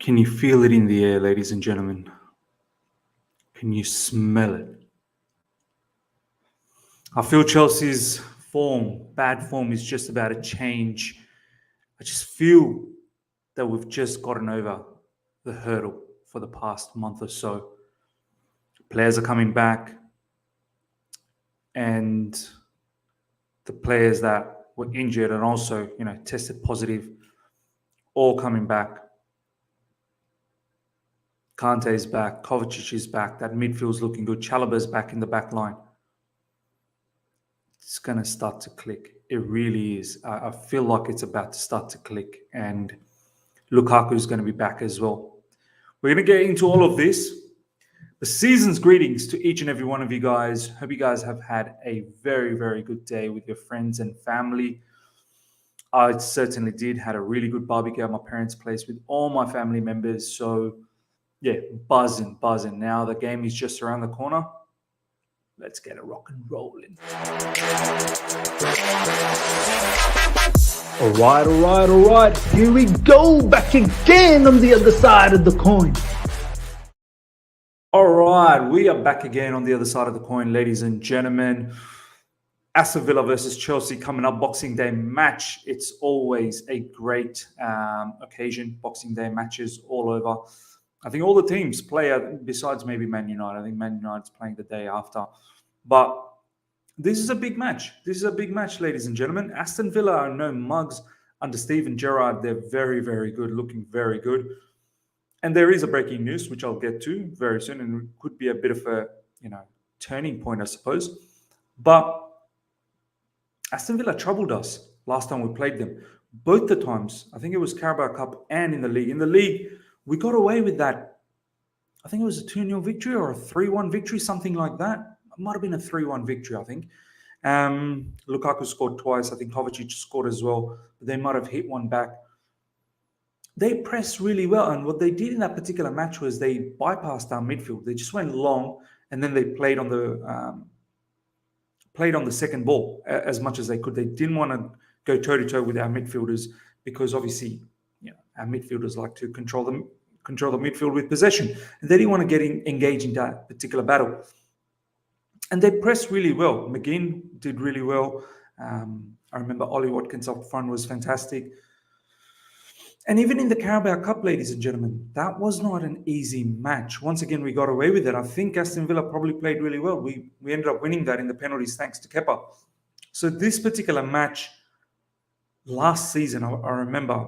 Can you feel it in the air, ladies and gentlemen? Can you smell it? I feel Chelsea's bad form, is just about to change. I just feel that we've just gotten over the hurdle for the past month or so. Players are coming back, and the players that were injured and also, tested positive, all coming back. Kante is back, Kovacic is back, that midfield's looking good, Chalobah's back in the back line. It's going to start to click. It really is. I feel like it's about to start to click, and Lukaku's going to be back as well. We're going to get into all of this. The season's greetings to each and every one of you guys. Hope you guys have had a very, very good day with your friends and family. I certainly did. Had a really good barbecue at my parents' place with all my family members. So, yeah, buzzing. Now the game is just around the corner. Let's get it rock and rolling. All right. Here we go, back again on the other side of the coin. All right, we are back again on the other side of the coin, ladies and gentlemen. Aston Villa versus Chelsea coming up, Boxing Day match. It's always a great occasion, Boxing Day matches all over. I think all the teams play, besides maybe Man United. I think Man United's playing the day after. But this is a big match. Ladies and gentlemen. Aston Villa are no mugs under Steven Gerrard. They're very, very good, looking very good. And there is a breaking news, which I'll get to very soon, and it could be a bit of a, turning point, I suppose. But Aston Villa troubled us last time we played them. Both the times, I think it was Carabao Cup and in the league. In the league, we got away with that. I think it was a 2-0 victory or a 3-1 victory, something like that. It might have been a 3-1 victory, I think. Lukaku scored twice. I think Kovacic scored as well. But they might have hit one back. They pressed really well. And what they did in that particular match was they bypassed our midfield. They just went long, and then they played on the second ball as much as they could. They didn't want to go toe-to-toe with our midfielders because obviously, our midfielders like to control the midfield with possession. And they didn't want to get engaged in that particular battle. And they pressed really well. McGinn did really well. I remember Ollie Watkins up front was fantastic. And even in the Carabao Cup, ladies and gentlemen, that was not an easy match. Once again, we got away with it. I think Aston Villa probably played really well. We ended up winning that in the penalties thanks to Kepa. So this particular match, last season, I remember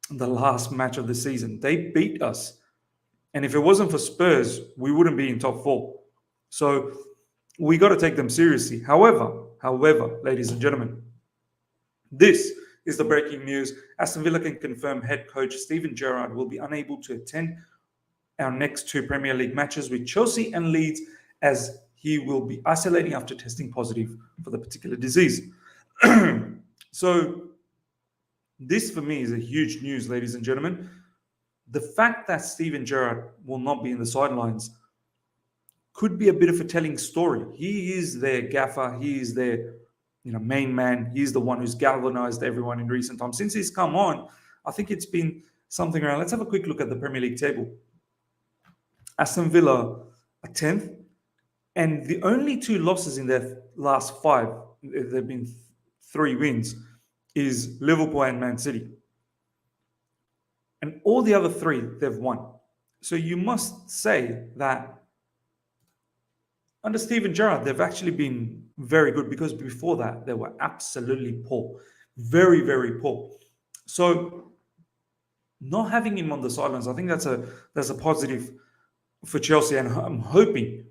the last match of the season, they beat us. And if it wasn't for Spurs, we wouldn't be in top 4. So we got to take them seriously. However, ladies and gentlemen, this is the breaking news. Aston Villa can confirm head coach Steven Gerrard will be unable to attend our next 2 Premier League matches with Chelsea and Leeds, as he will be isolating after testing positive for the particular disease. So this for me is a huge news, ladies and gentlemen. The fact that Steven Gerrard will not be in the sidelines could be a bit of a telling story. He is their gaffer. He is their main man. He's the one who's galvanized everyone in recent times. Since he's come on, I think it's been something around. Let's have a quick look at the Premier League table. Aston Villa are 10th, and the only 2 losses in their last 5, there have been 3 wins, is Liverpool and Man City. And all the other 3, they've won. So you must say that under Steven Gerrard, they've actually been very good, because before that, they were absolutely poor. Very, very poor. So not having him on the sidelines, I think that's a positive for Chelsea. And I'm hoping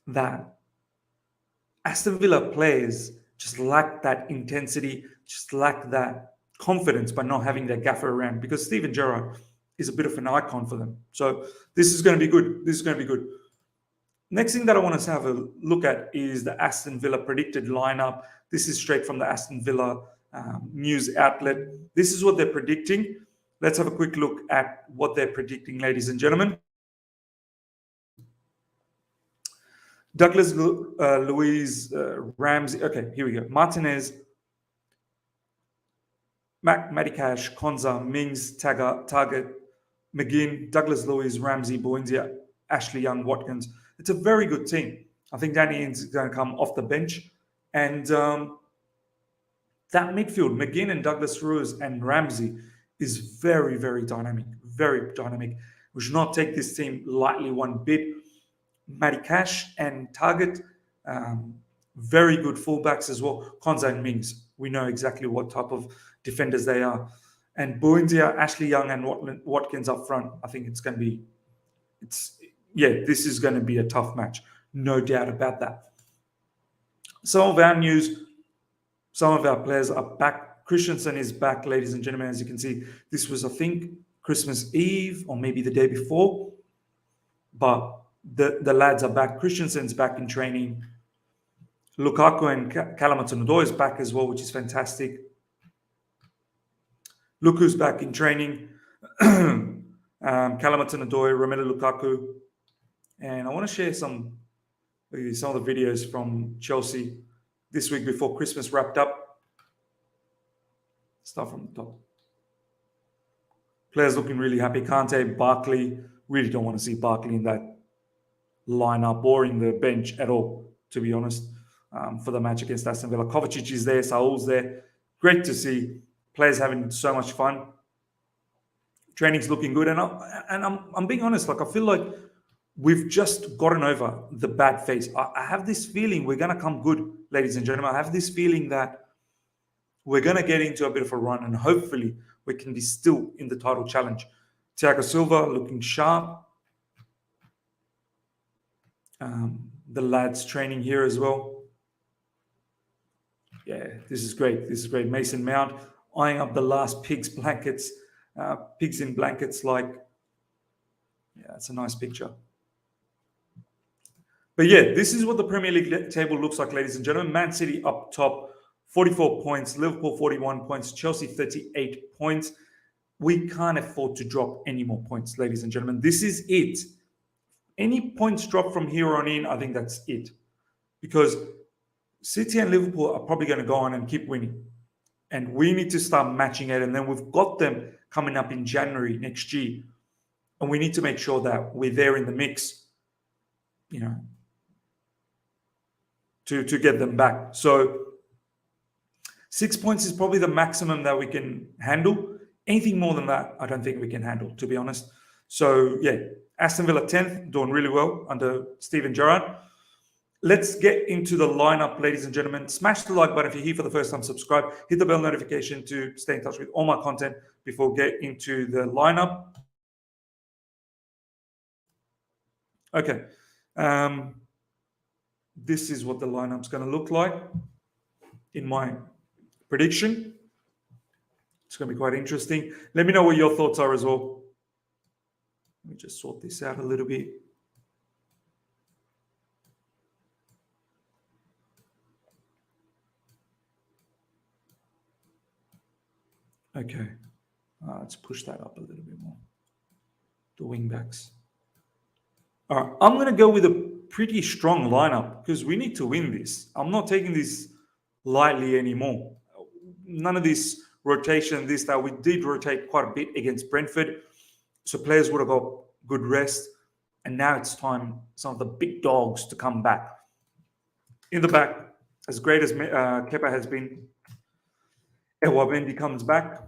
that Aston Villa players just lack that intensity, just lack that confidence by not having their gaffer around, because Steven Gerrard is a bit of an icon for them. So this is going to be good. Next thing that I want to have a look at is the Aston Villa predicted lineup. This is straight from the Aston Villa news outlet. This is what they're predicting. Let's have a quick look at what they're predicting, ladies and gentlemen. Douglas Luiz, Ramsey. Okay, here we go. Martinez, Matty Cash, Konza, Mings, Target, McGinn, Douglas Lewis, Ramsey, Buendia, Ashley Young, Watkins. It's a very good team. I think Danny Ings is going to come off the bench. And that midfield, McGinn and Douglas Lewis and Ramsey, is very, very dynamic. Very dynamic. We should not take this team lightly one bit. Matty Cash and Target, very good fullbacks as well. Konza and Mings, we know exactly what type of defenders they are. And Buendia, Ashley Young, and Watkins up front. I think it's going to be, this is going to be a tough match. No doubt about that. Some of our news, some of our players are back. Christensen is back, ladies and gentlemen. As you can see, this was, I think, Christmas Eve or maybe the day before. But the lads are back. Christensen's back in training. Lukaku and Hudson-Odoi is back as well, which is fantastic. Luku's back in training. Hudson-Odoi, Romelu Lukaku. And I want to share some of the videos from Chelsea this week before Christmas wrapped up. Start from the top. Players looking really happy. Kante, Barkley. Really don't want to see Barkley in that lineup or in the bench at all, to be honest, for the match against Aston Villa. Kovacic is there. Saul's there. Great to see players having so much fun. Training's looking good. And I'm being honest, like I feel like we've just gotten over the bad phase. I have this feeling we're going to come good, ladies and gentlemen. I have this feeling that we're going to get into a bit of a run and hopefully we can be still in the title challenge. Thiago Silva looking sharp. The lads training here as well. Yeah, this is great. This is great. Mason Mount eyeing up the last pigs blankets. Pigs in blankets, like, yeah, it's a nice picture. But yeah, this is what the Premier League table looks like, ladies and gentlemen. Man City up top, 44 points. Liverpool, 41 points. Chelsea, 38 points. We can't afford to drop any more points, ladies and gentlemen. This is it. Any points drop from here on in, I think that's it. Because City and Liverpool are probably going to go on and keep winning. And we need to start matching it. And then we've got them coming up in January next year. And we need to make sure that we're there in the mix, you know, to get them back. So 6 points is probably the maximum that we can handle. Anything more than that, I don't think we can handle, to be honest. So, yeah, Aston Villa 10th, doing really well under Steven Gerrard. Let's get into the lineup, ladies and gentlemen. Smash the like button if you're here for the first time. Subscribe. Hit the bell notification to stay in touch with all my content before we get into the lineup. Okay. This is what the lineup's going to look like in my prediction. It's going to be quite interesting. Let me know what your thoughts are as well. Let me just sort this out a little bit. Okay. Let's push that up a little bit more. The wing backs. All right. I'm going to go with a pretty strong lineup because we need to win this. I'm not taking this lightly anymore. None of this rotation, that we did rotate quite a bit against Brentford. So players would have got good rest. And now it's time some of the big dogs to come back. In the back, as great as Kepa has been, Mendy comes back.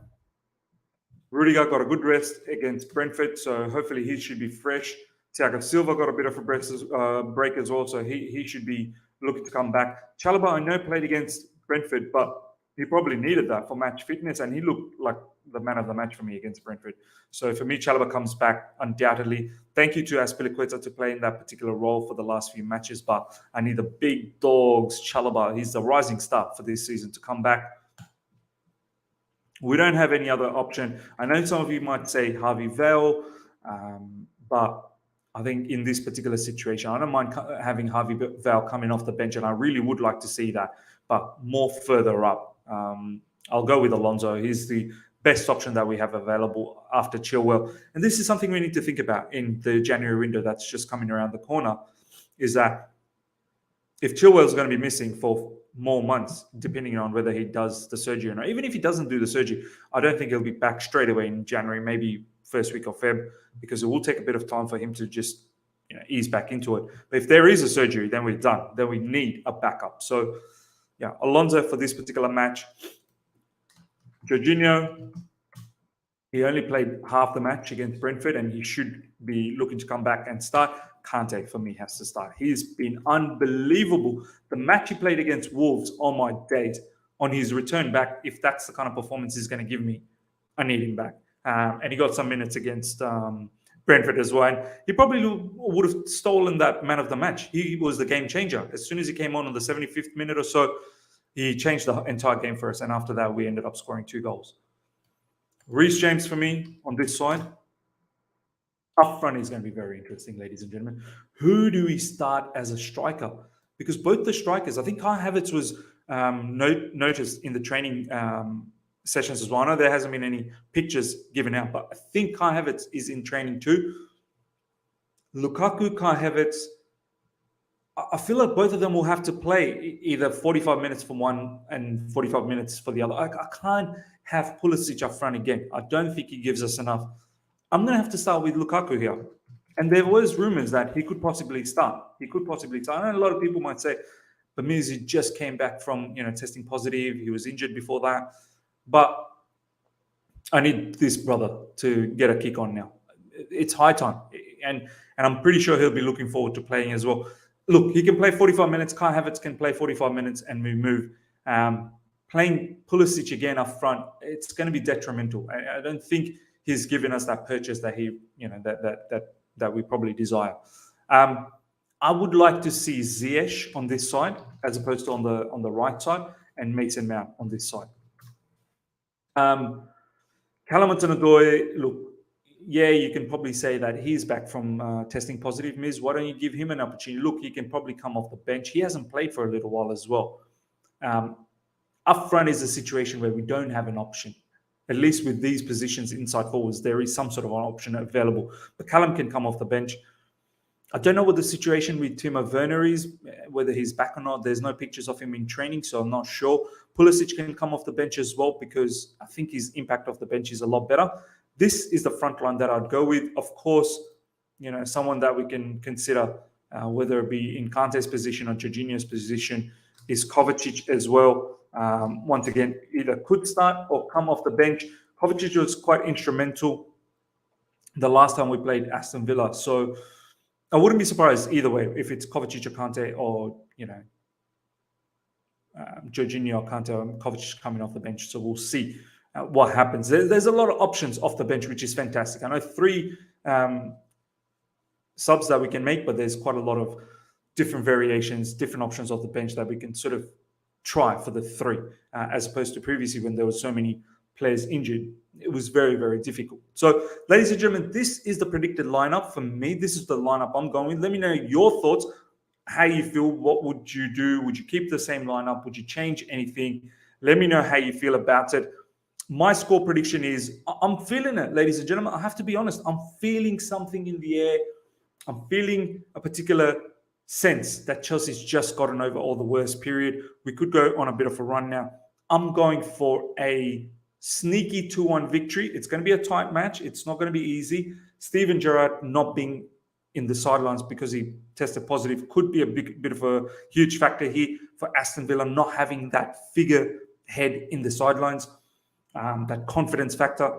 Rudiger got a good rest against Brentford, so hopefully he should be fresh. Thiago Silva got a bit of a break as well, so he should be looking to come back. Chalobah, I know, played against Brentford, but he probably needed that for match fitness, and he looked like the man of the match for me against Brentford. So for me, Chalobah comes back undoubtedly. Thank you to Azpilicueta to play in that particular role for the last few matches, but I need the big dogs, Chalobah. He's the rising star for this season to come back. We don't have any other option. I know some of you might say Harvey Vale, but I think in this particular situation, I don't mind having Harvey Vale coming off the bench, and I really would like to see that, but more further up. I'll go with Alonso. He's the best option that we have available after Chilwell. And this is something we need to think about in the January window that's just coming around the corner, is that if Chilwell is going to be missing for more months, depending on whether he does the surgery or not, even if he doesn't do the surgery, I don't think he'll be back straight away in January, maybe first week of Feb, because it will take a bit of time for him to just ease back into it. But if there is a surgery, then we're done. Then we need a backup. So, yeah, Alonso for this particular match. Jorginho, he only played half the match against Brentford, and he should be looking to come back and start. Kante, for me, has to start. He's been unbelievable. The match he played against Wolves, on my days, on his return back, if that's the kind of performance he's going to give me, I need him back. And he got some minutes against Brentford as well. And he probably would have stolen that man of the match. He was the game changer. As soon as he came on the 75th minute or so, he changed the entire game for us. And after that, we ended up scoring 2 goals. Reece James for me on this side. Up front is going to be very interesting, ladies and gentlemen. Who do we start as a striker? Because both the strikers, I think Kai Havertz was noticed in the training sessions as well. I know there hasn't been any pictures given out, but I think Kai Havertz is in training too. Lukaku, Kai Havertz, I feel like both of them will have to play either 45 minutes for one and 45 minutes for the other. I can't have Pulisic up front again. I don't think he gives us enough. I'm going to have to start with Lukaku here. And there was rumors that he could possibly start. I know a lot of people might say, but he just came back from testing positive. He was injured before that. But I need this brother to get a kick on now. It's high time. And I'm pretty sure he'll be looking forward to playing as well. Look, he can play 45 minutes. Kai Havertz can play 45 minutes and we move. Playing Pulisic again up front, it's going to be detrimental. I don't think he's given us that purchase that he, that we probably desire. I would like to see Ziyech on this side as opposed to on the right side, and Mason Mount on this side. Hudson-Odoi, look, yeah, you can probably say that he's back from testing positive. Miz, why don't you give him an opportunity? Look, he can probably come off the bench. He hasn't played for a little while as well. Up front is a situation where we don't have an option. At least with these positions inside forwards, there is some sort of an option available. But Callum can come off the bench. I don't know what the situation with Timo Werner is, whether he's back or not. There's no pictures of him in training, so I'm not sure. Pulisic can come off the bench as well because I think his impact off the bench is a lot better. This is the front line that I'd go with. Of course, someone that we can consider, whether it be in Kante's position or Jorginho's position, is Kovacic as well. Once again, either could start or come off the bench. Kovacic was quite instrumental the last time we played Aston Villa. So I wouldn't be surprised either way if it's Kovacic or Kante or, Jorginho or Kante or Kovacic coming off the bench. So we'll see what happens. There's a lot of options off the bench, which is fantastic. I know 3 subs that we can make, but there's quite a lot of different variations, different options off the bench that we can sort of try for the 3, as opposed to previously when there were so many players injured. It was very, very difficult. So, ladies and gentlemen, this is the predicted lineup for me. This is the lineup I'm going with. Let me know your thoughts, how you feel. What would you do? Would you keep the same lineup? Would you change anything? Let me know how you feel about it. My score prediction is, I'm feeling it, ladies and gentlemen. I have to be honest. I'm feeling something in the air. I'm feeling a particular sense that Chelsea's just gotten over all the worst period. We could go on a bit of a run now. I'm going for a sneaky 2-1 victory. It's going to be a tight match. It's not going to be easy. Steven Gerrard not being in the sidelines because he tested positive could be a bit of a huge factor here for Aston Villa, not having that figurehead in the sidelines, that confidence factor.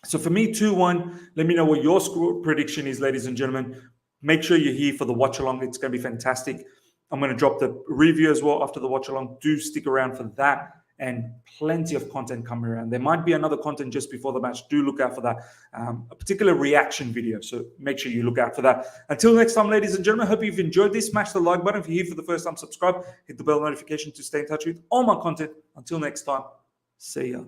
So for me, 2-1. Let me know what your score prediction is, ladies and gentlemen. Make sure you're here for the watch-along. It's going to be fantastic. I'm going to drop the review as well after the watch-along. Do stick around for that, and plenty of content coming around. There might be another content just before the match. Do look out for that. A particular reaction video. So make sure you look out for that. Until next time, ladies and gentlemen, I hope you've enjoyed this. Smash the like button. If you're here for the first time, subscribe. Hit the bell notification to stay in touch with all my content. Until next time, see ya.